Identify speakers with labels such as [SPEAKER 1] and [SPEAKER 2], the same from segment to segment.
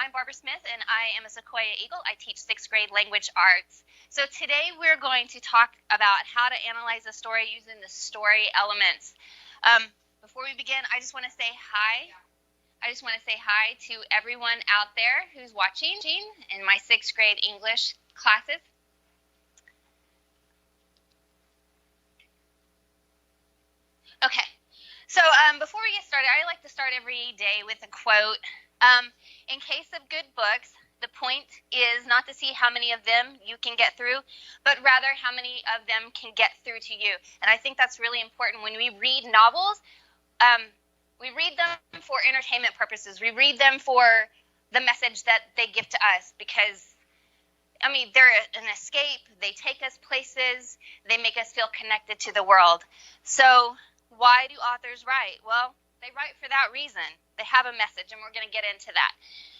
[SPEAKER 1] I'm Barbara Smith, and I am a Sequoyah Eagle. I teach 6th grade language arts. So today we're going to talk about how to analyze a story using the story elements. Before we begin, I just want to say hi. I just want to say hi to everyone out there who's watching in my 6th grade English classes. Okay, so before we get started, I like to start every day with a quote. In case of good books, the point is not to see how many of them you can get through, but rather how many of them can get through to you. And I think that's really important. When we read novels, we read them for entertainment purposes. We read them for the message that they give to us because, I mean, they're an escape. They take us places. They make us feel connected to the world. So why do authors write? Well, they write for that reason. They have a message, and we're going to get into that.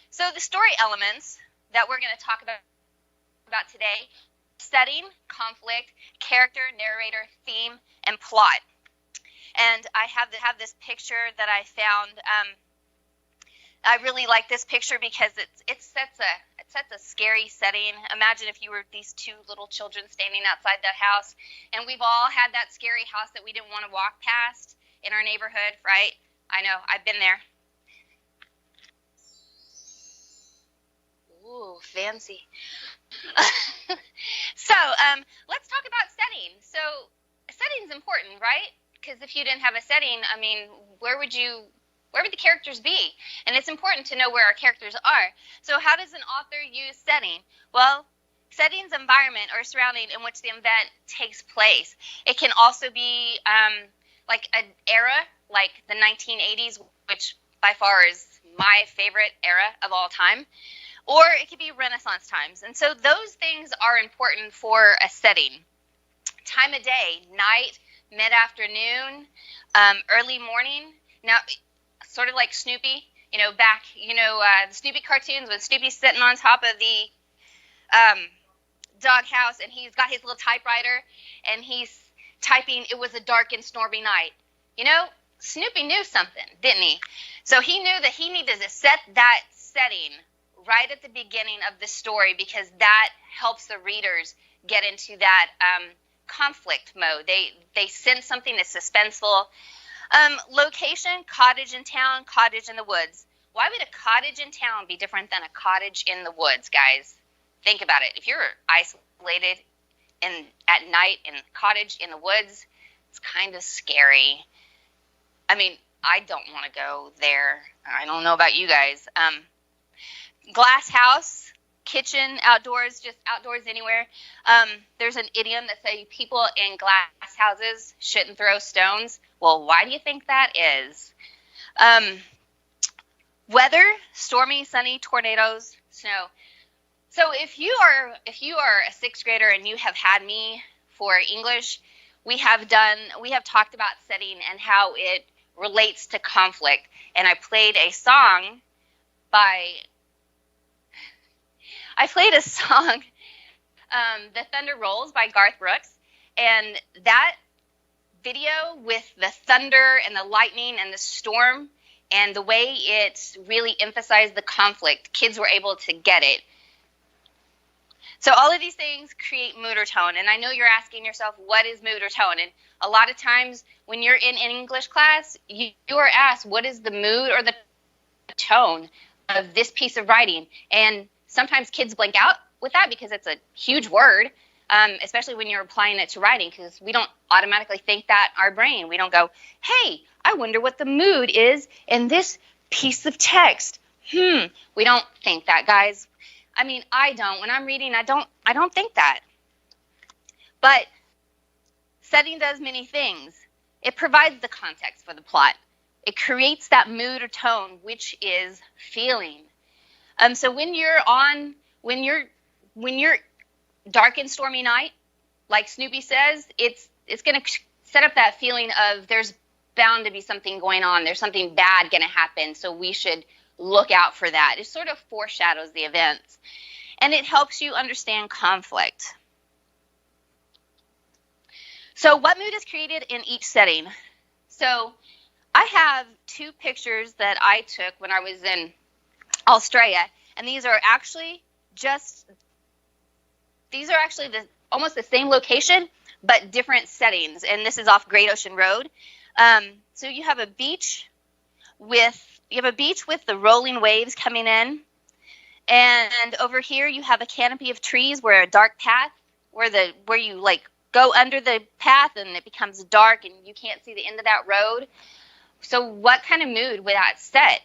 [SPEAKER 1] So the story elements that we're going to talk about today: setting, conflict, character, narrator, theme, and plot. And I have this picture that I found. I really like this picture because it sets a scary setting. Imagine if you were these two little children standing outside the house, and we've all had that scary house that we didn't want to walk past in our neighborhood, right? I know, I've been there. Ooh, fancy. So let's talk about setting. So setting's important, right? Because if you didn't have a setting, I mean, where would the characters be? And it's important to know where our characters are. So how does an author use setting? Well, setting's environment or surrounding in which the event takes place. It can also be like an era, like the 1980s, which by far is my favorite era of all time. Or it could be Renaissance times. And so those things are important for a setting. Time of day, night, mid-afternoon, early morning. Now, sort of like Snoopy, the Snoopy cartoons when Snoopy's sitting on top of the doghouse and he's got his little typewriter and he's typing, "It was a dark and stormy night." You know, Snoopy knew something, didn't he? So he knew that he needed to set that setting right at the beginning of the story because that helps the readers get into that conflict mode. They sense something that's suspenseful. Location, cottage in town, cottage in the woods. Why would a cottage in town be different than a cottage in the woods, guys? Think about it. If you're isolated at night in a cottage in the woods, it's kind of scary. I mean, I don't want to go there. I don't know about you guys. Glass house, kitchen, outdoors, just outdoors anywhere. There's an idiom that says people in glass houses shouldn't throw stones. Well, why do you think that is? Weather, stormy, sunny, tornadoes, snow. So if you are a 6th grader and you have had me for English, we have talked about setting and how it relates to conflict. And I played a song, The Thunder Rolls by Garth Brooks, and that video with the thunder and the lightning and the storm and the way it really emphasized the conflict, kids were able to get it. So all of these things create mood or tone, and I know you're asking yourself, what is mood or tone? And a lot of times when you're in an English class, you are asked, what is the mood or the tone of this piece of writing? And sometimes kids blank out with that because it's a huge word, especially when you're applying it to writing, because we don't automatically think that our brain. We don't go, hey, I wonder what the mood is in this piece of text. We don't think that, guys. I mean, I don't. When I'm reading, I don't think that. But setting does many things. It provides the context for the plot. It creates that mood or tone, which is feeling. So when you're dark and stormy night, like Snoopy says, it's going to set up that feeling of there's bound to be something going on. There's something bad going to happen, so we should look out for that. It sort of foreshadows the events, and it helps you understand conflict. So what mood is created in each setting? So I have two pictures that I took when I was in Australia, And these are actually almost the same location, but different settings. And this is off Great Ocean Road. So you have a beach with the rolling waves coming in. And over here you have a canopy of trees where a dark path, where you like go under the path and it becomes dark and you can't see the end of that road. So what kind of mood would that set?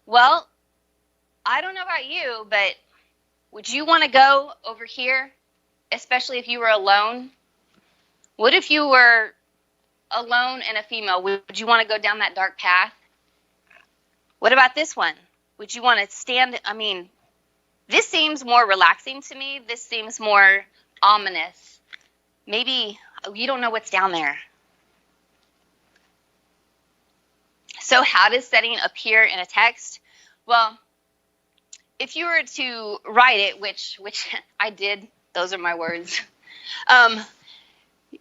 [SPEAKER 1] Well, I don't know about you, but would you want to go over here, especially if you were alone? What if you were alone and a female? Would you want to go down that dark path? What about this one? Would you want to stand? I mean, this seems more relaxing to me. This seems more ominous. Maybe you don't know what's down there. So how does setting appear in a text? Well, if you were to write it, which I did, those are my words,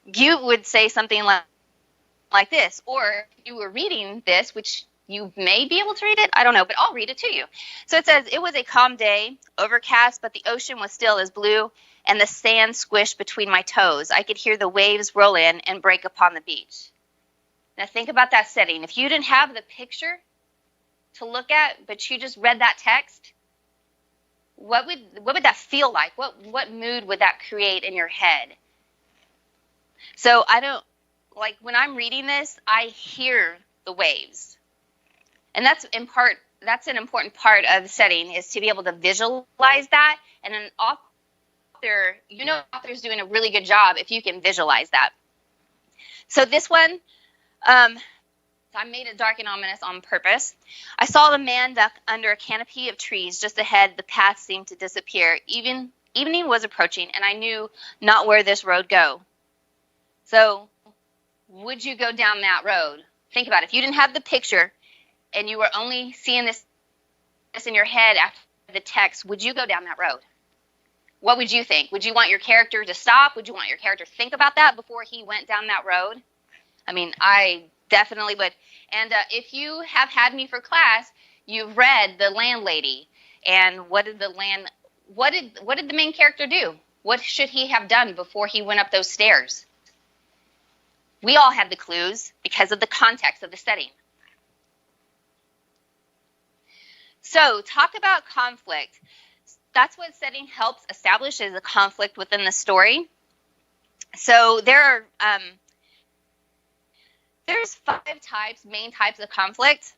[SPEAKER 1] you would say something like this. Or if you were reading this, which you may be able to read it, I don't know, but I'll read it to you. So it says, it was a calm day, overcast, but the ocean was still as blue, and the sand squished between my toes. I could hear the waves roll in and break upon the beach. Now think about that setting. If you didn't have the picture to look at, but you just read that text, what would that feel like? What mood would that create in your head? So when I'm reading this, I hear the waves. And that's an important part of the setting, is to be able to visualize that. And an author's doing a really good job if you can visualize that. So this one, I made it dark and ominous on purpose. I saw the man duck under a canopy of trees just ahead. The path seemed to disappear. Evening was approaching, and I knew not where this road go. So would you go down that road? Think about it. If you didn't have the picture and you were only seeing this in your head after the text, would you go down that road? What would you think? Would you want your character to stop? Would you want your character to think about that before he went down that road? I mean, I definitely would. And if you have had me for class, you've read The Landlady. And what did the main character do? What should he have done before he went up those stairs? We all had the clues because of the context of the setting. So talk about conflict. That's what setting helps establish, is a conflict within the story. So there's 5 main types of conflict: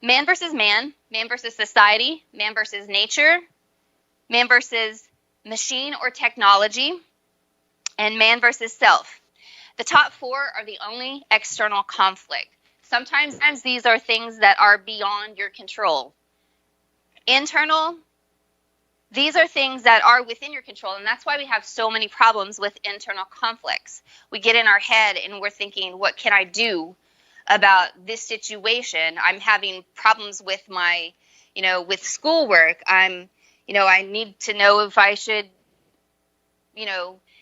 [SPEAKER 1] man versus man versus society, man versus nature, man versus machine or technology, and man versus self. The top 4 are the only external conflict. Sometimes these are things that are beyond your control. Internal, these are things that are within your control, and that's why we have so many problems with internal conflicts. We get in our head and we're thinking, what can I do about this situation? I'm having problems with my, with schoolwork. I need to know if I should,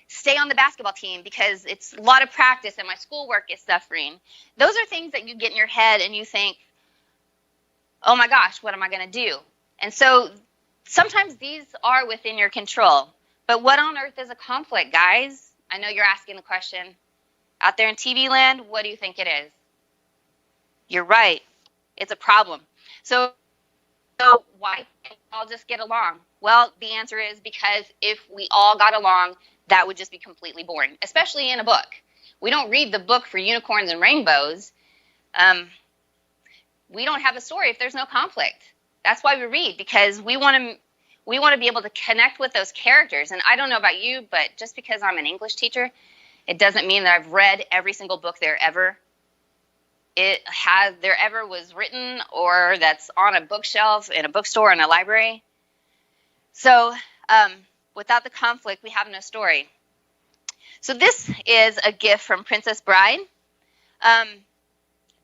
[SPEAKER 1] stay on the basketball team because it's a lot of practice and my schoolwork is suffering. Those are things that you get in your head and you think, oh my gosh, what am I going to do? And so sometimes these are within your control. But what on earth is a conflict, guys? I know you're asking the question. Out there in TV land, what do you think it is? You're right. It's a problem. So why can't we all just get along? Well, the answer is because if we all got along, that would just be completely boring, especially in a book. We don't read the book for unicorns and rainbows. We don't have a story if there's no conflict. That's why we read, because we want to be able to connect with those characters. And I don't know about you, but just because I'm an English teacher, it doesn't mean that I've read every single book there ever was written, or that's on a bookshelf in a bookstore in a library. So without the conflict, we have no story. So this is a gift from Princess Bride.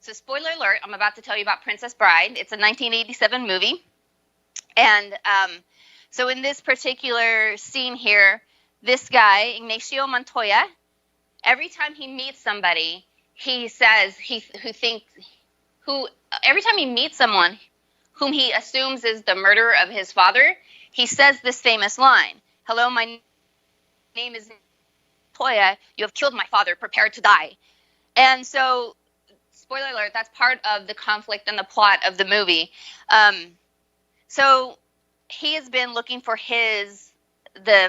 [SPEAKER 1] So spoiler alert, I'm about to tell you about Princess Bride. It's a 1987 movie. And so in this particular scene here, this guy, Ignacio Montoya, every time he meets somebody, he says every time he meets someone whom he assumes is the murderer of his father, he says this famous line, "Hello, my name is Sequoyah. You have killed my father. Prepare to die." And so, spoiler alert, that's part of the conflict and the plot of the movie. So he has been looking for his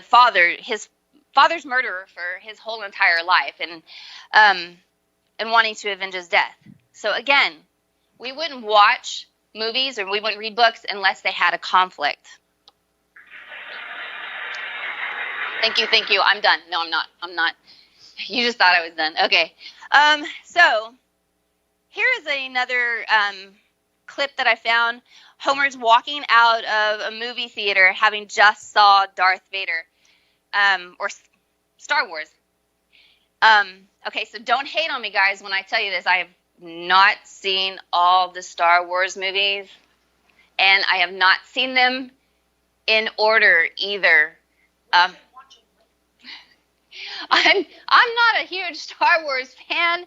[SPEAKER 1] father's murderer for his whole entire life, and wanting to avenge his death. So again, we wouldn't watch movies or we wouldn't read books unless they had a conflict. Thank you. I'm done. No, I'm not. You just thought I was done. Okay. So here is another clip that I found. Homer's walking out of a movie theater having just saw Darth Vader, or Star Wars. Okay, so don't hate on me, guys, when I tell you this. I have not seen all the Star Wars movies, and I have not seen them in order either. I'm not a huge Star Wars fan.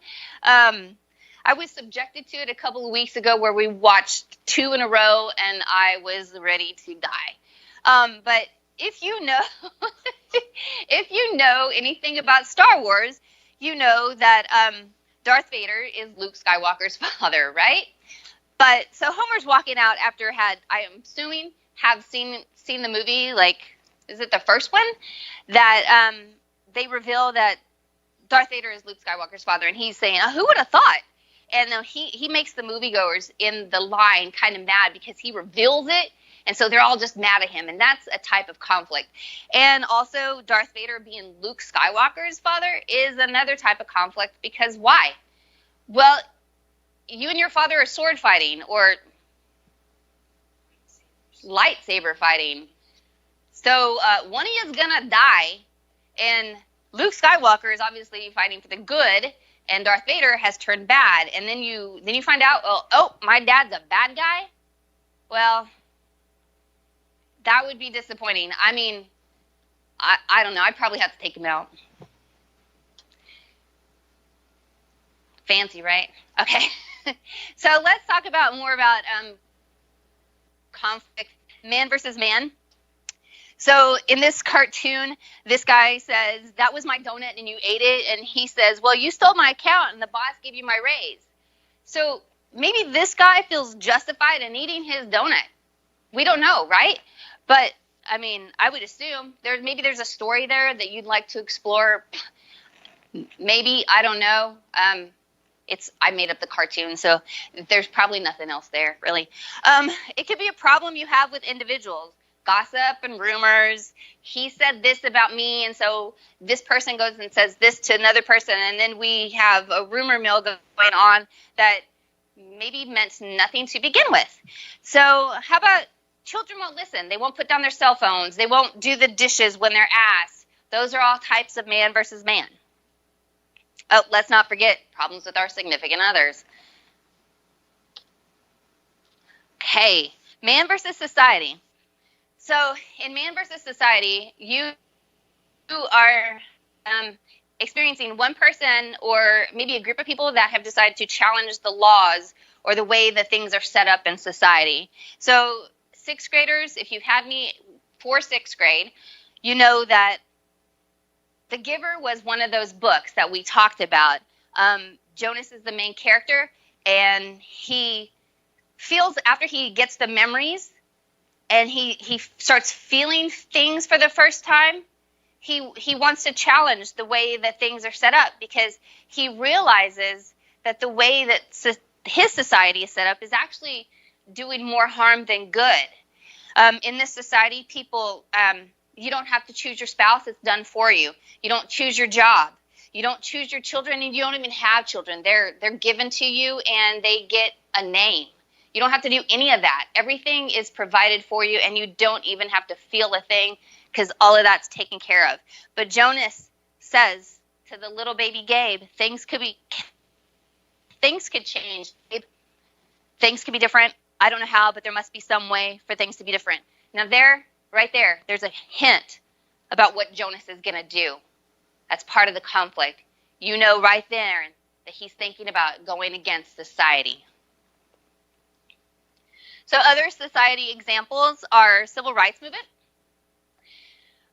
[SPEAKER 1] I was subjected to it a couple of weeks ago where we watched 2 in a row, and I was ready to die. But if you know, if you know anything about Star Wars, you know that Darth Vader is Luke Skywalker's father, right? But so Homer's walking out after I am assuming, have seen the movie. Like, is it the first one that they reveal that Darth Vader is Luke Skywalker's father, and he's saying, "Oh, who would have thought?" And he makes the moviegoers in the line kind of mad because he reveals it, and so they're all just mad at him, and that's a type of conflict. And also, Darth Vader being Luke Skywalker's father is another type of conflict, because why? Well, you and your father are sword fighting or lightsaber fighting, so one of you is gonna die, and Luke Skywalker is obviously fighting for the good, and Darth Vader has turned bad, and then you find out, oh, my dad's a bad guy? Well, that would be disappointing. I mean, I don't know. I'd probably have to take him out. Fancy, right? Okay. So let's talk more about conflict, man versus man. So in this cartoon, this guy says, "That was my donut and you ate it." And he says, "Well, you stole my account and the boss gave you my raise." So maybe this guy feels justified in eating his donut. We don't know, right? But, I mean, I would assume maybe there's a story there that you'd like to explore. Maybe, I don't know. I made up the cartoon, so there's probably nothing else there, really. It could be a problem you have with individuals. Gossip and rumors. He said this about me, and so this person goes and says this to another person, and then we have a rumor mill going on that maybe meant nothing to begin with. So how about children won't listen? They won't put down their cell phones. They won't do the dishes when they're asked. Those are all types of man versus man. Oh, let's not forget problems with our significant others. Okay, man versus society. So in Man versus Society, you are experiencing one person or maybe a group of people that have decided to challenge the laws or the way that things are set up in society. So 6th graders, if you've had me for 6th grade, you know that The Giver was one of those books that we talked about. Jonas is the main character, and he feels, after he gets the memories, and he starts feeling things for the first time, he wants to challenge the way that things are set up, because he realizes that the way that his society is set up is actually doing more harm than good. In this society, people, you don't have to choose your spouse. It's done for you. You don't choose your job. You don't choose your children, and you don't even have children. They're given to you, and they get a name. You don't have to do any of that. Everything is provided for you, and you don't even have to feel a thing, because all of that's taken care of. But Jonas says to the little baby Gabe, things could change. Things could be different. I don't know how, but there must be some way for things to be different. Now right there's a hint about what Jonas is going to do. That's part of the conflict. You know right there that he's thinking about going against society. So other society examples are civil rights movement.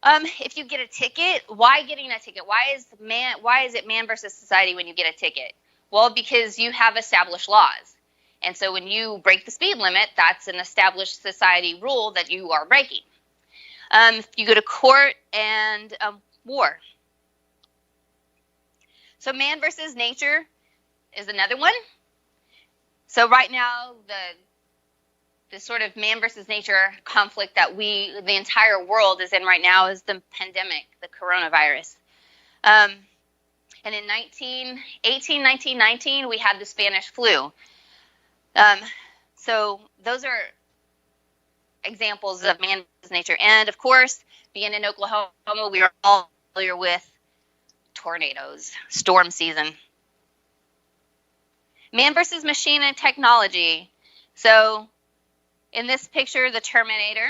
[SPEAKER 1] If you get a ticket, why getting a ticket? Why is it man versus society when you get a ticket? Well, because you have established laws. And so when you break the speed limit, that's an established society rule that you are breaking. If you go to court and war. So man versus nature is another one. So right now, the sort of man versus nature conflict that the entire world is in right now is the pandemic, the coronavirus. And in 1919, we had the Spanish flu. So those are examples of man versus nature. And of course, being in Oklahoma, we are all familiar with tornadoes, storm season. Man versus machine and technology. So in this picture, the Terminator,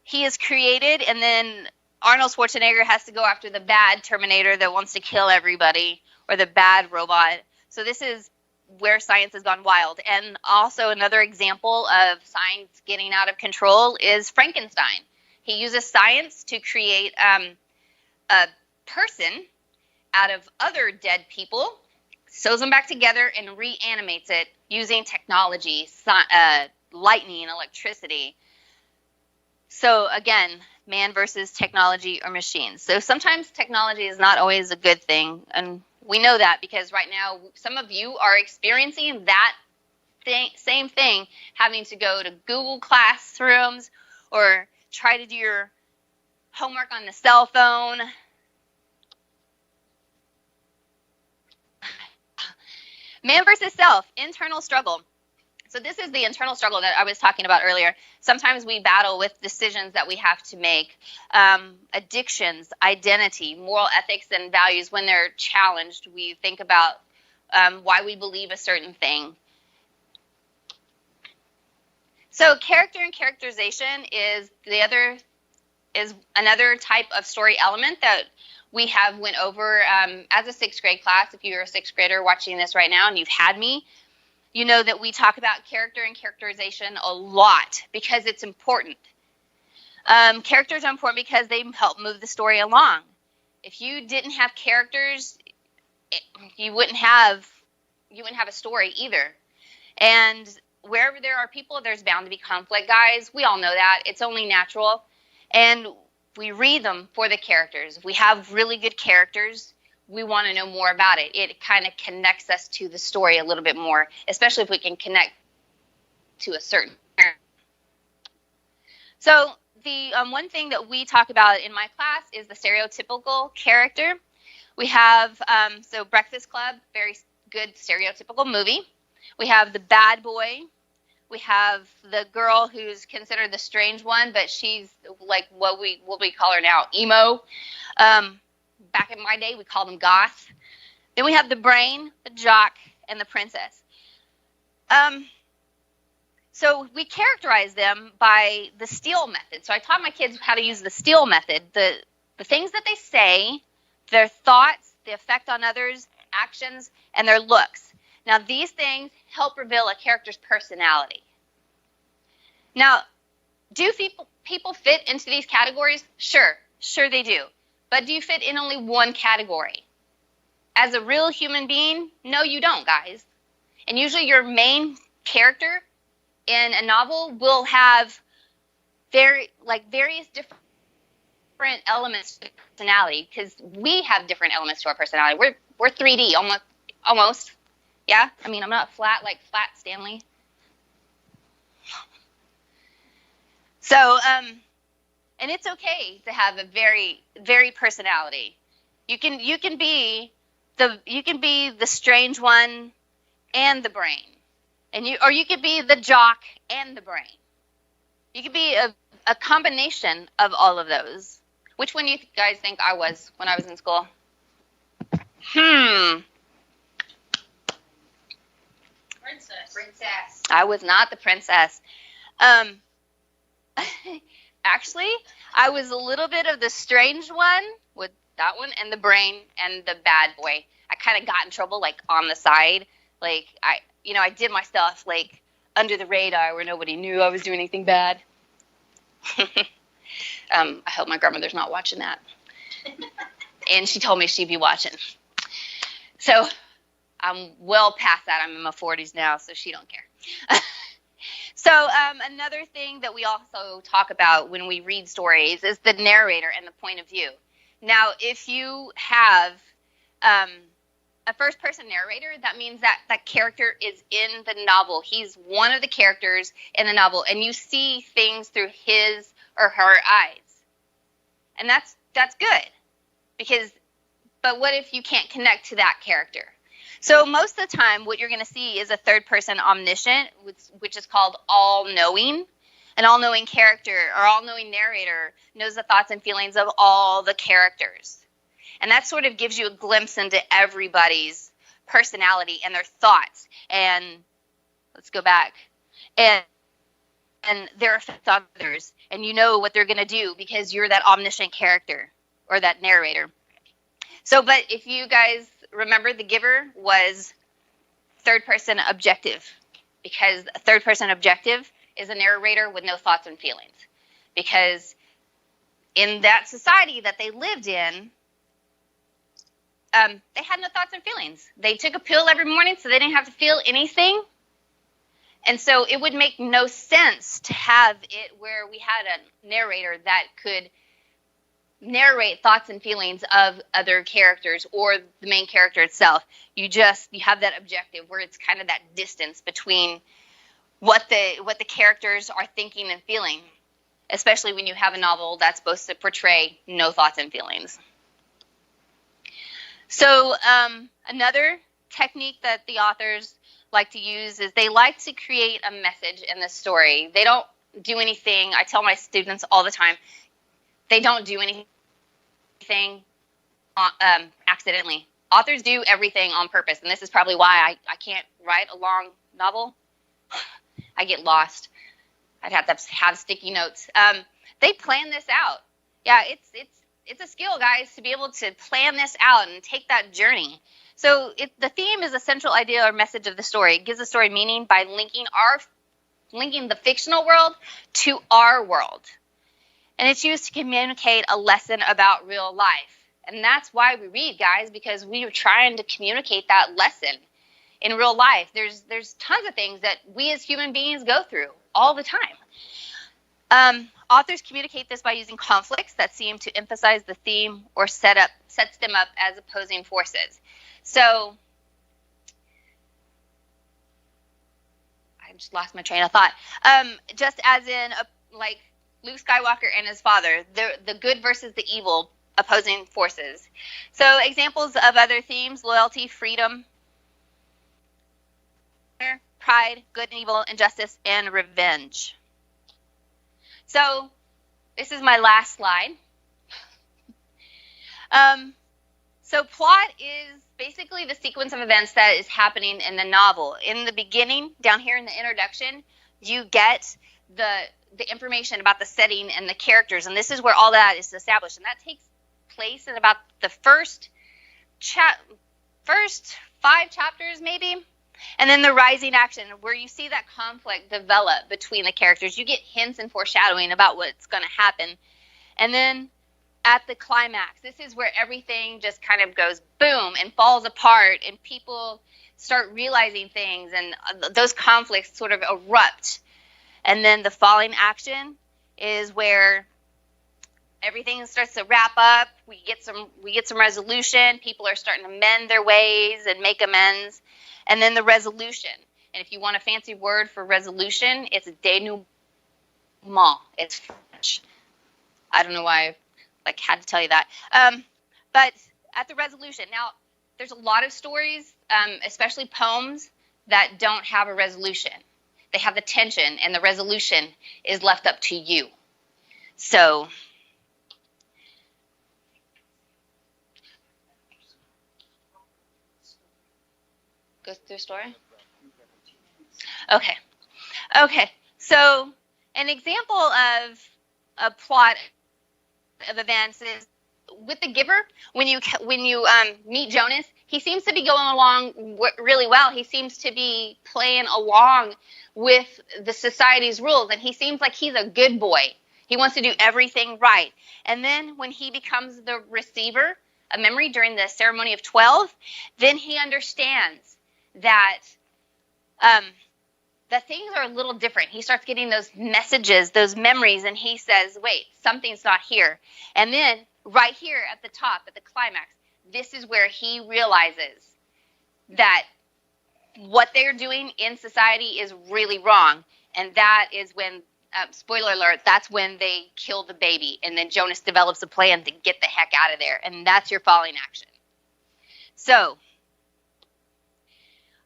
[SPEAKER 1] he is created, and then Arnold Schwarzenegger has to go after the bad Terminator that wants to kill everybody, or the bad robot. So this is where science has gone wild. And also another example of science getting out of control is Frankenstein. He uses science to create a person out of other dead people, sews them back together, and reanimates it using technology, lightning, and electricity. So again, man versus technology or machines. So sometimes technology is not always a good thing, and we know that because right now some of you are experiencing that same thing, having to go to Google Classrooms or try to do your homework on the cell phone. Man versus self, internal struggle. So this is the internal struggle that I was talking about earlier. Sometimes we battle with decisions that we have to make, addictions, identity, moral ethics, and values. When they're challenged, we think about why we believe a certain thing. So character and characterization is another type of story element that we have went over as a 6th grade class. If you're a 6th grader watching this right now and you've had me, you know that we talk about character and characterization a lot because it's important. Characters are important because they help move the story along. If you didn't have characters, you wouldn't have a story either. And wherever there are people, there's bound to be conflict, guys. We all know that. It's only natural. And we read them for the characters. If we have really good characters, we want to know more about it. It kind of connects us to the story a little bit more, especially if we can connect to a certain character. So the one thing that we talk about in my class is the stereotypical character. We have, so Breakfast Club, very good stereotypical movie. We have the bad boy. We have the girl who's considered the strange one, but she's like what we call her now, emo. Back in my day, we called them goth. Then we have the brain, the jock, and the princess. So we characterize them by the steal method. So I taught my kids how to use the steal method. The things that they say, their thoughts, the effect on others, actions, and their looks. Now, these things help reveal a character's personality. Now, do people fit into these categories? Sure they do. But do you fit in only one category? As a real human being, no, you don't, guys. And usually your main character in a novel will have various different elements to personality, because we have different elements to our personality. We're 3D, almost. Yeah, I mean, I'm not flat like Flat Stanley. So, and it's okay to have a very, very personality. You can be the strange one and the brain, or you could be the jock and the brain. You could be a combination of all of those. Which one do you guys think I was when I was in school? Princess. I was not the princess. Actually, I was a little bit of the strange one with that one, and the brain and the bad boy. I kind of got in trouble like on the side. Like I did my stuff like under the radar where nobody knew I was doing anything bad. I hope my grandmother's not watching that. And she told me she'd be watching. So I'm well past that. I'm in my 40s now, so she don't care. So another thing that we also talk about when we read stories is the narrator and the point of view. Now, if you have a first-person narrator, that means that that character is in the novel. He's one of the characters in the novel, and you see things through his or her eyes. And that's good. But what if you can't connect to that character? So most of the time, what you're going to see is a third-person omniscient, which is called all-knowing. An all-knowing character or all-knowing narrator knows the thoughts and feelings of all the characters. And that sort of gives you a glimpse into everybody's personality and their thoughts. And let's go back. And their effect on others. And you know what they're going to do because you're that omniscient character or that narrator. So, but if you guys remember, the giver was third-person objective, because a third-person objective is a narrator with no thoughts and feelings. Because in that society that they lived in, they had no thoughts and feelings. They took a pill every morning so they didn't have to feel anything. And so it would make no sense to have it where we had a narrator that could narrate thoughts and feelings of other characters or the main character itself. You have that objective where it's kind of that distance between what the characters are thinking and feeling, especially when you have a novel that's supposed to portray no thoughts and feelings. So another technique that the authors like to use is they like to create a message in the story. They don't do anything. I tell my students all the time, they don't do anything accidentally. Authors do everything on purpose, and this is probably why I can't write a long novel. I get lost. I'd have to have sticky notes. They plan this out. Yeah, it's a skill, guys, to be able to plan this out and take that journey. So the theme is a central idea or message of the story. It gives the story meaning by linking the fictional world to our world. And it's used to communicate a lesson about real life. And that's why we read, guys, because we are trying to communicate that lesson in real life. There's tons of things that we as human beings go through all the time. Authors communicate this by using conflicts that seem to emphasize the theme or sets them up as opposing forces. So I just lost my train of thought. Just as in, like Luke Skywalker and his father, the good versus the evil opposing forces. So examples of other themes: loyalty, freedom, pride, good and evil, injustice, and revenge. So this is my last slide. So plot is basically the sequence of events that is happening in the novel. In the beginning, down here in the introduction, you get the information about the setting and the characters, and this is where all that is established. And that takes place in about the first 5 chapters, maybe. And then the rising action, where you see that conflict develop between the characters. You get hints and foreshadowing about what's going to happen. And then at the climax, this is where everything just kind of goes boom and falls apart, and people start realizing things, and those conflicts sort of erupt. And then the falling action is where everything starts to wrap up. We get some resolution. People are starting to mend their ways and make amends. And then the resolution. And if you want a fancy word for resolution, it's denouement. It's French. I don't know why I had to tell you that. But at the resolution. Now, there's a lot of stories, especially poems, that don't have a resolution. They have the tension, and the resolution is left up to you. So go through the story? Okay. So an example of a plot of events is with the giver. When you meet Jonas, he seems to be going along really well. He seems to be playing along with the society's rules, and he seems like he's a good boy. He wants to do everything right. And then when he becomes the receiver of memory during the ceremony of 12, then he understands that that things are a little different. He starts getting those messages, those memories, and he says, wait, something's not here. And then right here at the top, at the climax, this is where he realizes that what they're doing in society is really wrong. And that is when, spoiler alert, that's when they kill the baby. And then Jonas develops a plan to get the heck out of there. And that's your falling action. So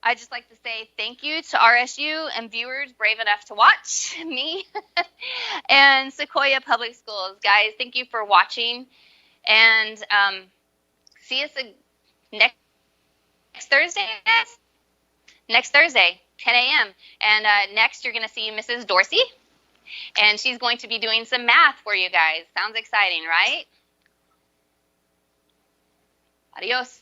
[SPEAKER 1] I'd just like to say thank you to RSU and viewers brave enough to watch me and Sequoyah Public Schools. Guys, thank you for watching. And see us next Thursday, guys. Next Thursday, 10 a.m. And next you're going to see Mrs. Dorsey. And she's going to be doing some math for you guys. Sounds exciting, right? Adios.